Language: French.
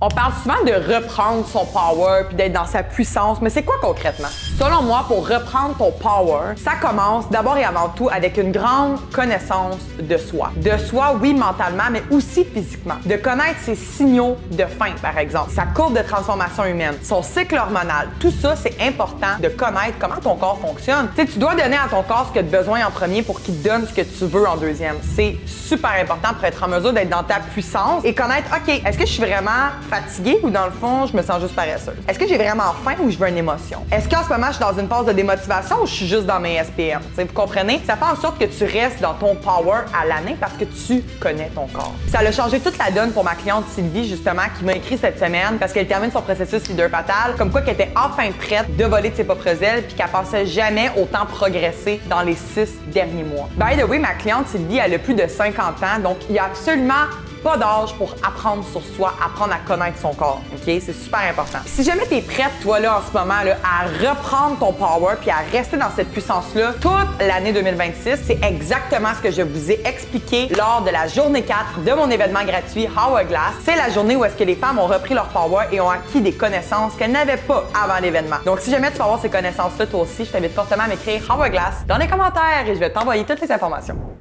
On parle souvent de reprendre son power puis d'être dans sa puissance, mais c'est quoi concrètement? Selon moi, pour reprendre ton power, ça commence d'abord et avant tout avec une grande connaissance de soi. De soi, oui, mentalement, mais aussi physiquement. De connaître ses signaux de faim, par exemple, sa courbe de transformation humaine, son cycle hormonal. Tout ça, c'est important de connaître comment ton corps fonctionne. Tu sais, tu dois donner à ton corps ce qu'il a besoin en premier pour qu'il te donne ce que tu veux en deuxième. C'est super important pour être en mesure d'être dans ta puissance et connaître, OK, est-ce que je suis vraiment fatiguée ou dans le fond, je me sens juste paresseuse? Est-ce que j'ai vraiment faim ou je veux une émotion? Est-ce qu'en ce moment, je suis dans une phase de démotivation ou je suis juste dans mes SPM? T'sais, vous comprenez? Ça fait en sorte que tu restes dans ton power à l'année parce que tu connais ton corps. Ça a changé toute la donne pour ma cliente Sylvie, justement, qui m'a écrit cette semaine parce qu'elle termine son processus leader fatal, comme quoi qu'elle était enfin prête de voler de ses propres ailes puis qu'elle pensait jamais autant progresser dans les 6 derniers mois. By the way, ma cliente Sylvie, elle a plus de 50 ans, donc il y a absolument pas d'âge pour apprendre sur soi, apprendre à connaître son corps, OK? C'est super important. Si jamais tu es prête, toi, là, en ce moment, là, à reprendre ton power puis à rester dans cette puissance-là toute l'année 2026, c'est exactement ce que je vous ai expliqué lors de la journée 4 de mon événement gratuit Hourglass. C'est la journée où est-ce que les femmes ont repris leur power et ont acquis des connaissances qu'elles n'avaient pas avant l'événement. Donc, si jamais tu veux avoir ces connaissances-là, toi aussi, je t'invite fortement à m'écrire Hourglass dans les commentaires et je vais t'envoyer toutes les informations.